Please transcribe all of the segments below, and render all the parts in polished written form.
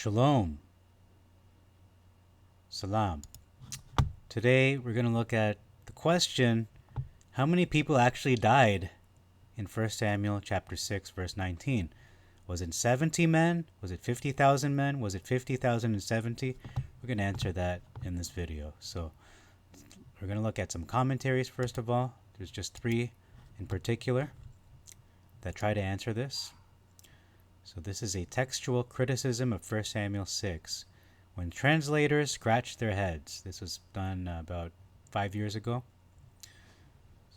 Shalom. Salam. Today we're going to look at the question, how many people actually died in 1 Samuel chapter 6 verse 19? Was it 70 men? Was it 50,000 men? Was it 50,070? We're going to answer that in this video. So we're going to look at some commentaries first of all. There's just 3 in particular that try to answer this. So this is a textual criticism of 1 Samuel 6. When translators scratch their heads. This was done about 5 years ago.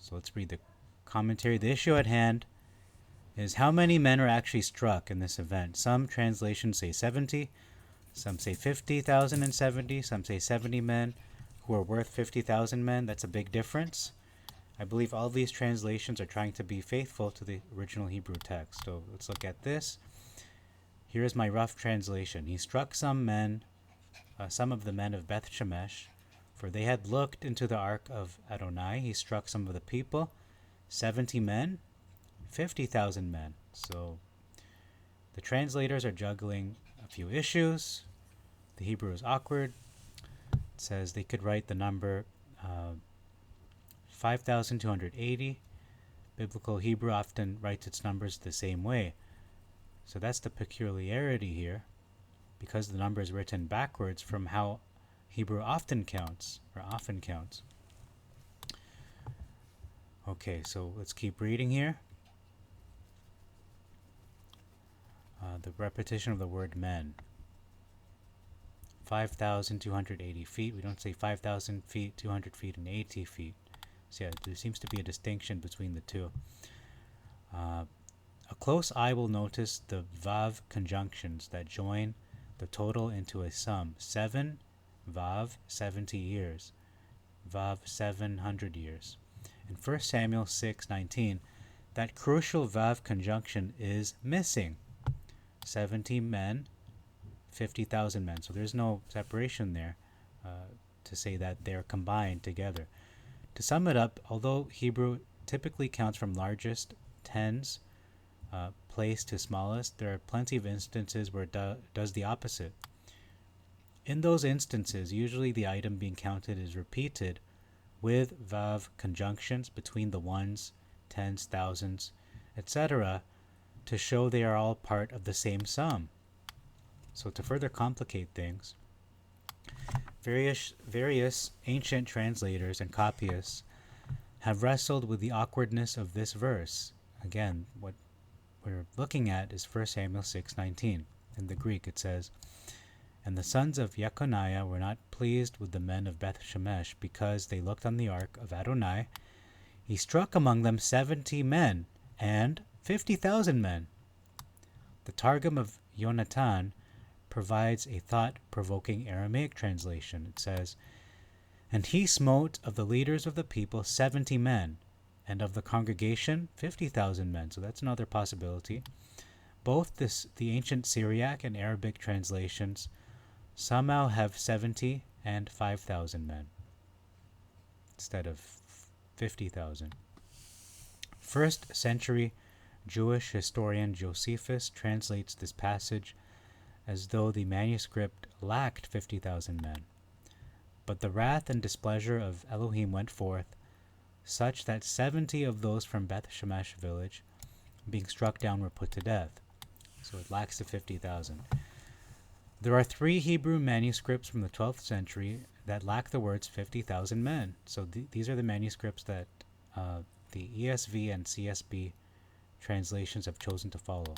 So let's read the commentary. The issue at hand is how many men are actually struck in this event. Some translations say 70, some say 50,070, some say 70 men who are worth 50,000 men. That's a big difference. I believe all these translations are trying to be faithful to the original Hebrew text. So let's look at this. Here is my rough translation. He struck some of the men of Beth Shemesh, for they had looked into the ark of Adonai. He struck some of the people, 70 men, 50,000 men. So the translators are juggling a few issues. The Hebrew is awkward. It says they could write the number 5,280. Biblical Hebrew often writes its numbers the same way. So that's the peculiarity here, because the number is written backwards from how Hebrew often counts. Okay, so let's keep reading here. The repetition of the word men. 5,280 feet. We don't say 5,000 feet, 200 feet, and 80 feet. So yeah, there seems to be a distinction between the two. A close eye will notice the vav conjunctions that join the total into a sum. 7, vav, 70 years. Vav, 700 years. In 1 Samuel 6:19, that crucial vav conjunction is missing. 70 men, 50,000 men. So there's no separation there to say that they're combined together. To sum it up, although Hebrew typically counts from largest tens place to smallest, there are plenty of instances where it does the opposite. In those instances, usually the item being counted is repeated with vav conjunctions between the ones, tens, thousands, etc., to show they are all part of the same sum. So to further complicate things, various ancient translators and copyists have wrestled with the awkwardness of this verse. Again, what we're looking at is 1 Samuel 6:19. In the Greek it says, "And the sons of Jeconiah were not pleased with the men of Beth Shemesh, because they looked on the ark of Adonai. He struck among them 70 men and 50,000 men." The Targum of Yonatan provides a thought-provoking Aramaic translation. It says, "And he smote of the leaders of the people 70 men, and of the congregation 50,000 men." So that's another possibility. Both the ancient Syriac and Arabic translations somehow have 70 and 5,000 men instead of 50,000. First century Jewish historian Josephus translates this passage as though the manuscript lacked 50,000 men. But the wrath and displeasure of Elohim went forth, such that 70 of those from Beth Shemesh village, being struck down, were put to death. So it lacks the 50,000. There are 3 Hebrew manuscripts from the 12th century that lack the words 50,000 men. So these are the manuscripts that the ESV and CSB translations have chosen to follow.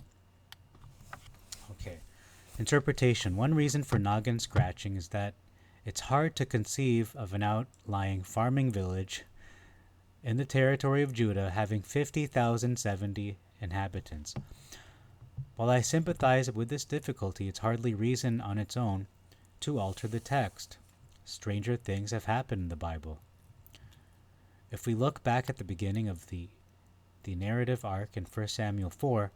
Okay. Interpretation. One reason for noggin scratching is that it's hard to conceive of an outlying farming village in the territory of Judah having 50,070 inhabitants. While I sympathize with this difficulty, it's hardly reason on its own to alter the text. Stranger things have happened in the Bible. If we look back at the beginning of the narrative arc in 1 Samuel 4,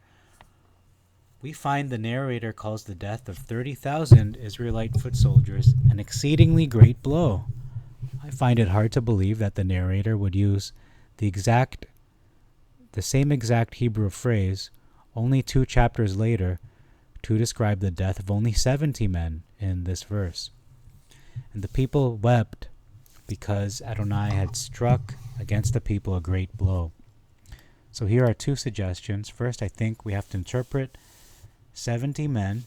we find the narrator calls the death of 30,000 Israelite foot soldiers an exceedingly great blow. I find it hard to believe that the narrator would use the same exact Hebrew phrase only 2 chapters later to describe the death of only 70 men in this verse. And the people wept because Adonai had struck against the people a great blow. So here are two suggestions. First, I think we have to interpret 70 men,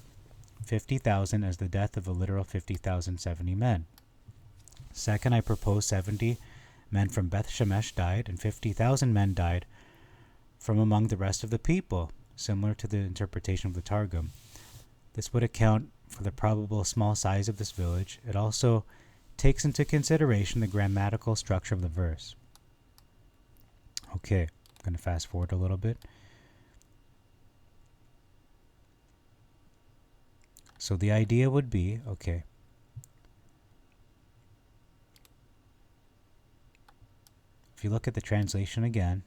50,000 as the death of a literal 50,000 70 men. Second, I propose 70 men from Beth Shemesh died and 50,000 men died from among the rest of the people, similar to the interpretation of the Targum. This would account for the probable small size of this village. It also takes into consideration the grammatical structure of the verse. Okay, I'm going to fast forward a little bit. So the idea would be, okay, if you look at the translation again,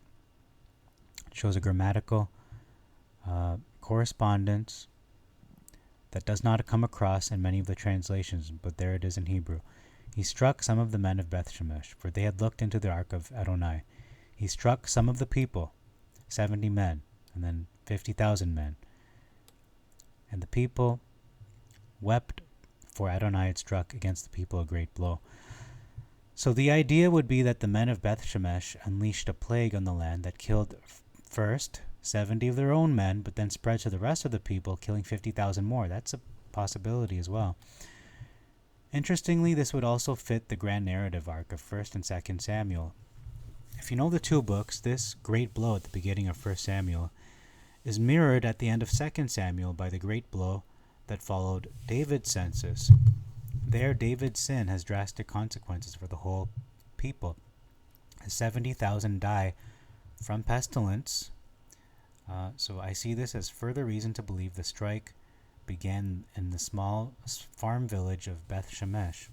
it shows a grammatical correspondence that does not come across in many of the translations, but there it is in Hebrew. He struck some of the men of Beth Shemesh, for they had looked into the ark of Adonai. He struck some of the people, 70 men, and then 50,000 men. And the people wept, for Adonai had struck against the people a great blow. So the idea would be that the men of Beth Shemesh unleashed a plague on the land that killed first 70 of their own men, but then spread to the rest of the people, killing 50,000 more. That's a possibility as well. Interestingly, this would also fit the grand narrative arc of 1st and 2nd Samuel. If you know the two books, this great blow at the beginning of 1 Samuel is mirrored at the end of 2 Samuel by the great blow that followed David's census. There, David's sin has drastic consequences for the whole people. 70,000 die from pestilence. So I see this as further reason to believe the strike began in the small farm village of Beth Shemesh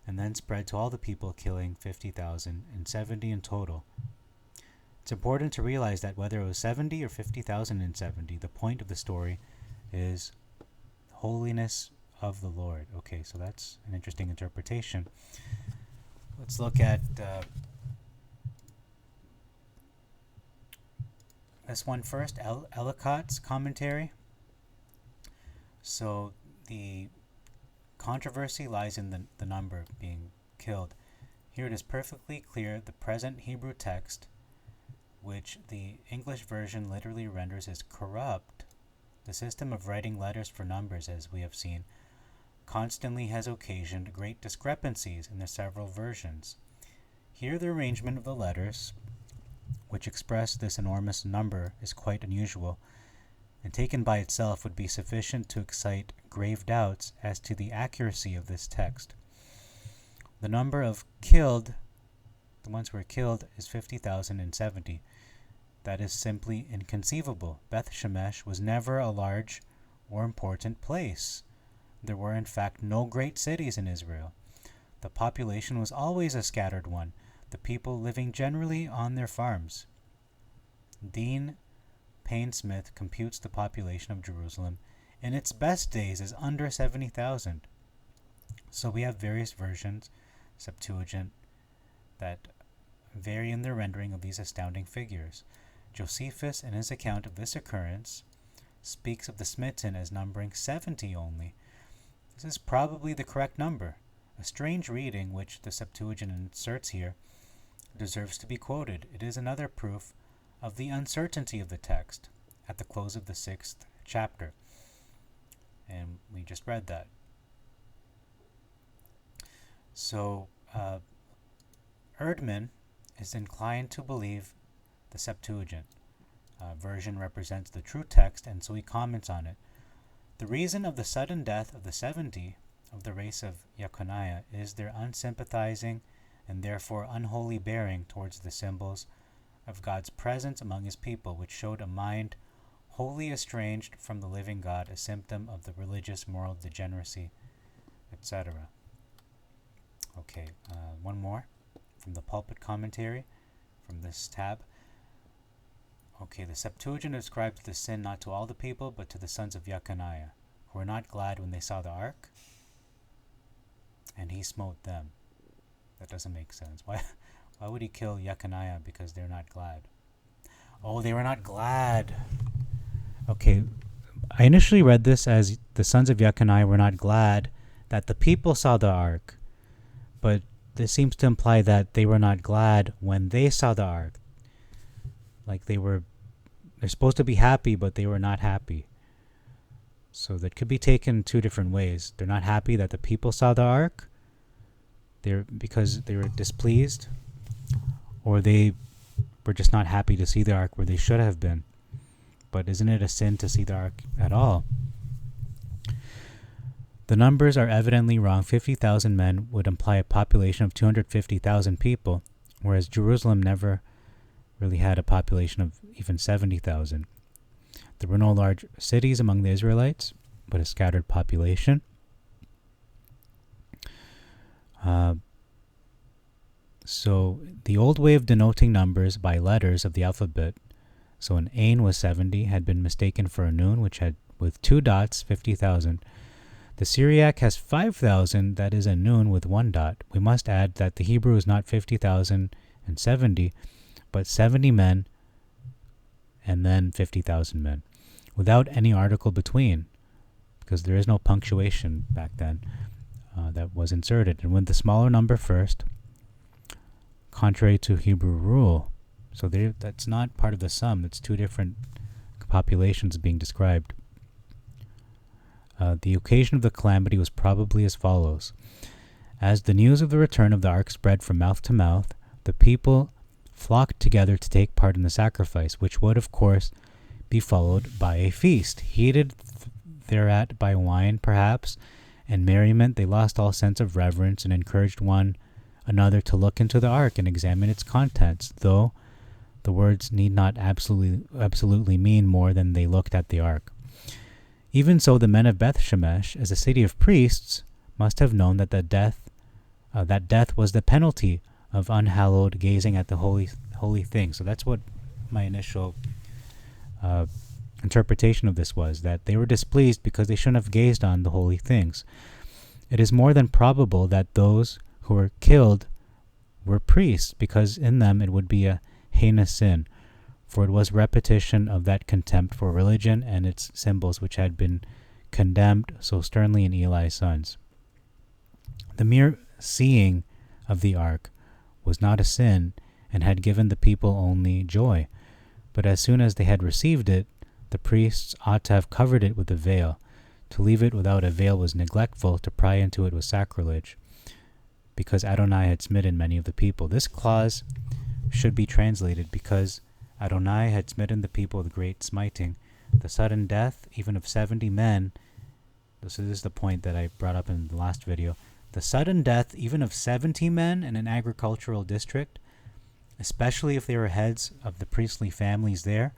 and then spread to all the people, killing 50,000 and 70 in total. It's important to realize that whether it was 70 or 50,000 and 70, the point of the story is holiness of the Lord. Okay, so that's an interesting interpretation. Let's look at this one first, Ellicott's commentary. So the controversy lies in the number being killed. Here it is perfectly clear the present Hebrew text, which the English version literally renders as corrupt, the system of writing letters for numbers, as we have seen, constantly has occasioned great discrepancies in the several versions. Here the arrangement of the letters, which express this enormous number, is quite unusual, and taken by itself would be sufficient to excite grave doubts as to the accuracy of this text. The number of killed, the ones who were killed, is 50,000 and 70. That is simply inconceivable. Beth Shemesh was never a large or important place. There were in fact no great cities in Israel. The population was always a scattered one, the people living generally on their farms. Dean Painsmith computes the population of Jerusalem in its best days as under 70,000. So we have various versions, Septuagint, that vary in their rendering of these astounding figures. Josephus, in his account of this occurrence, speaks of the smitten as numbering 70 only. This is probably the correct number. A strange reading, which the Septuagint inserts here, deserves to be quoted. It is another proof of the uncertainty of the text at the close of the 6th chapter. And we just read that. So, Erdman is inclined to believe the Septuagint version represents the true text, and so he comments on it. The reason of the sudden death of the 70 of the race of Jeconiah is their unsympathizing and therefore unholy bearing towards the symbols of God's presence among his people, which showed a mind wholly estranged from the living God, a symptom of the religious moral degeneracy, etc. Okay, one more from the pulpit commentary from this tab. Okay, the Septuagint ascribes the sin not to all the people, but to the sons of Jeconiah, who were not glad when they saw the ark, and he smote them. That doesn't make sense. Why would he kill Jeconiah because they're not glad? Oh, they were not glad. Okay, I initially read this as the sons of Jeconiah were not glad that the people saw the ark, but this seems to imply that they were not glad when they saw the ark. Like they're supposed to be happy, but they were not happy. So that could be taken two different ways. They're not happy that the people saw the ark, because they were displeased, or they were just not happy to see the ark where they should have been. But isn't it a sin to see the ark at all? The numbers are evidently wrong. 50,000 men would imply a population of 250,000 people, whereas Jerusalem never really had a population of even 70,000. There were no large cities among the Israelites, but a scattered population. So the old way of denoting numbers by letters of the alphabet, so an ain was 70, had been mistaken for a nun, which had with 2 dots 50,000. The Syriac has 5,000, that is a nun with 1 dot. We must add that the Hebrew is not 50,070, but 70 men and then 50,000 men, without any article between, because there is no punctuation back then that was inserted. And with the smaller number first, contrary to Hebrew rule. So that's not part of the sum. It's two different populations being described. The occasion of the calamity was probably as follows. As the news of the return of the ark spread from mouth to mouth, the people flocked together to take part in the sacrifice, which would, of course, be followed by a feast. Heated thereat by wine, perhaps, and merriment, they lost all sense of reverence and encouraged one another to look into the ark and examine its contents, though the words need not absolutely mean more than they looked at the ark. Even so, the men of Beth Shemesh, as a city of priests, must have known that death was the penalty of unhallowed gazing at the holy thing. So that's what my initial interpretation of this was, that they were displeased because they shouldn't have gazed on the holy things. It is more than probable that those who were killed were priests, because in them it would be a heinous sin, for it was repetition of that contempt for religion and its symbols which had been condemned so sternly in Eli's sons. The mere seeing of the ark was not a sin and had given the people only joy, but as soon as they had received it, the priests ought to have covered it with a veil. To leave it without a veil was neglectful, to pry into it was sacrilege, because Adonai had smitten many of the people. This clause should be translated, because Adonai had smitten the people with great smiting. The sudden death, even of 70 men, this is the point that I brought up in the last video, the sudden death even of 70 men in an agricultural district, especially if they were heads of the priestly families there,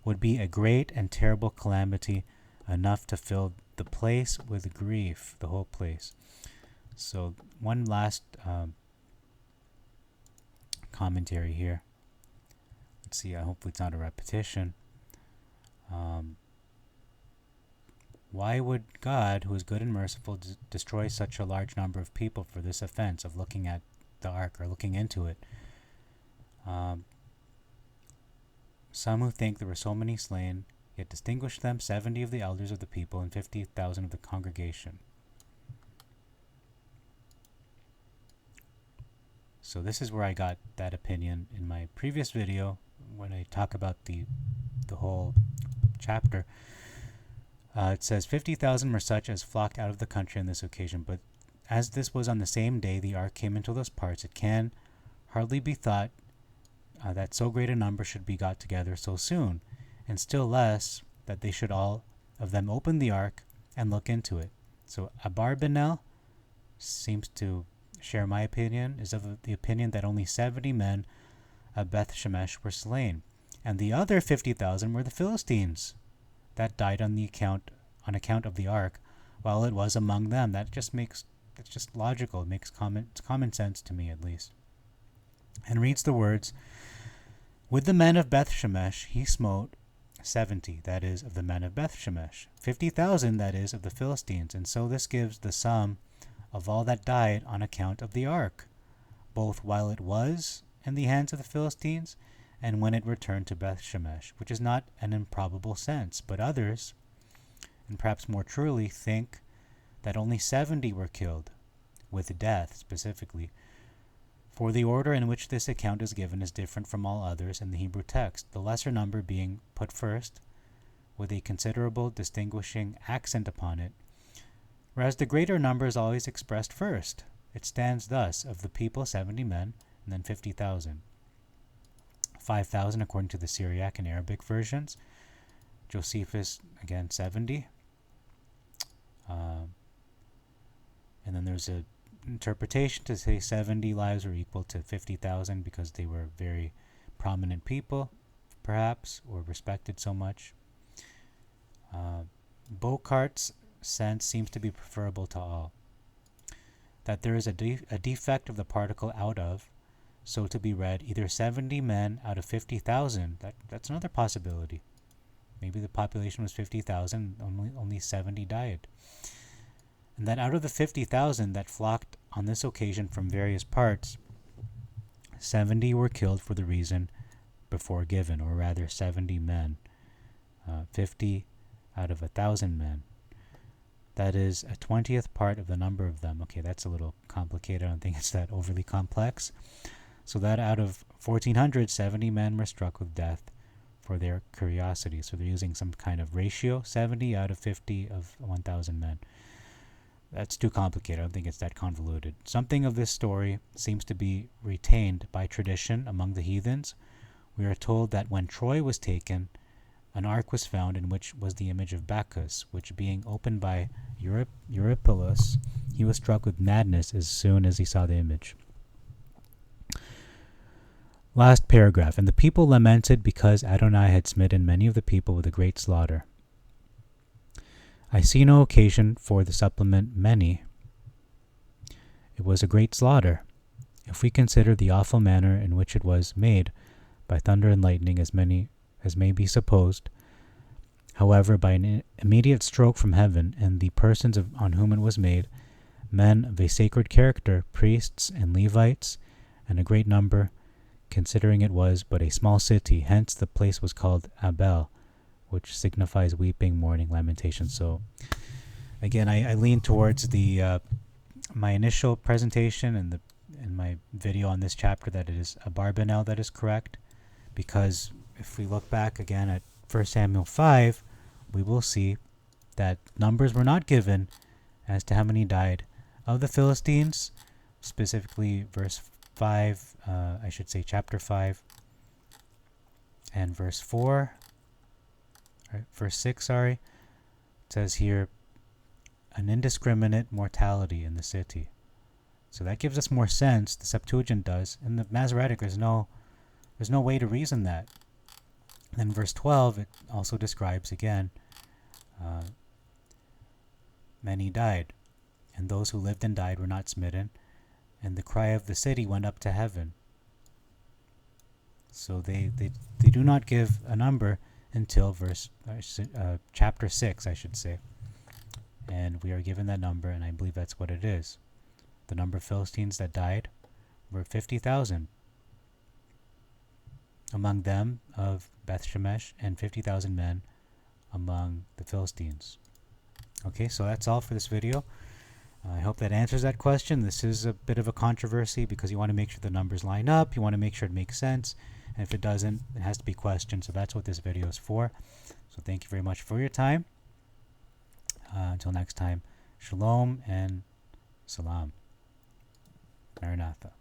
would be a great and terrible calamity, enough to fill the place with grief, the whole place. So one last commentary here. Let's see, hopefully it's not a repetition. Why would God, who is good and merciful, destroy such a large number of people for this offense of looking at the ark or looking into it? Some who think there were so many slain, yet distinguish them 70 of the elders of the people and 50,000 of the congregation. So this is where I got that opinion in my previous video when I talk about the whole chapter. It says 50,000 were such as flocked out of the country on this occasion, but as this was on the same day the ark came into those parts, it can hardly be thought that so great a number should be got together so soon, and still less that they should all of them open the ark and look into it. So Abarbanel seems to share my opinion, is of the opinion that only 70 men of Beth Shemesh were slain, and the other 50,000 were the Philistines that died on account of the ark, while it was among them. It's just logical. It makes common sense to me, at least. And reads the words, with the men of Beth Shemesh he smote 70, that is, of the men of Beth Shemesh, 50,000, that is, of the Philistines, and so this gives the sum of all that died on account of the ark, both while it was in the hands of the Philistines and when it returned to Beth Shemesh, which is not an improbable sense. But others and perhaps more truly think that only 70 were killed, with death specifically. For the order in which this account is given is different from all others in the Hebrew text, the lesser number being put first, with a considerable distinguishing accent upon it, whereas the greater number is always expressed first. It stands thus: of the people 70 men, and then 50,000. 5,000 according to the Syriac and Arabic versions. Josephus, again, 70. And then there's an interpretation to say 70 lives were equal to 50,000 because they were very prominent people, perhaps, or respected so much. Bocart's sense seems to be preferable to all. That there is a defect of the particle out of, so to be read, either 70 men out of 50,000. That's another possibility. Maybe the population was 50,000, only 70 died. And that out of the 50,000 that flocked on this occasion from various parts, 70 were killed for the reason before given, or rather 70 men. 50 out of 1,000 men. That is a 20th part of the number of them. Okay, that's a little complicated. I don't think it's that overly complex. So that out of 1,400, 70 men were struck with death for their curiosity. So they're using some kind of ratio, 70 out of 50 of 1,000 men. That's too complicated. I don't think it's that convoluted. Something of this story seems to be retained by tradition among the heathens. We are told that when Troy was taken, an ark was found in which was the image of Bacchus, which being opened by Eurypylus, he was struck with madness as soon as he saw the image. Last paragraph. And the people lamented because Adonai had smitten many of the people with a great slaughter. I see no occasion for the supplement many. It was a great slaughter, if we consider the awful manner in which it was made, by thunder and lightning, as many as may be supposed. However, by an immediate stroke from heaven, and the persons on whom it was made, men of a sacred character, priests and Levites, and a great number, considering it was but a small city, hence the place was called Abel, which signifies weeping, mourning, lamentation. So, again, I lean towards the my initial presentation and in my video on this chapter that it is Abarbanel that is correct, because if we look back again at 1 Samuel 5, we will see that numbers were not given as to how many died of the Philistines, specifically verse 5, chapter 5, and verse 4. Verse 6, it says here, an indiscriminate mortality in the city. So that gives us more sense, the Septuagint does. In the Masoretic, there's no way to reason that. Then verse 12, it also describes again, many died, and those who lived and died were not smitten, and the cry of the city went up to heaven. So they do not give a number until chapter 6, I should say. And we are given that number, and I believe that's what it is. The number of Philistines that died were 50,000. Among them of Beth Shemesh, and 50,000 men among the Philistines. Okay, so that's all for this video. I hope that answers that question. This is a bit of a controversy because you want to make sure the numbers line up. You want to make sure it makes sense. And if it doesn't, it has to be questioned. So that's what this video is for. So thank you very much for your time. Until next time, shalom and salam. Maranatha.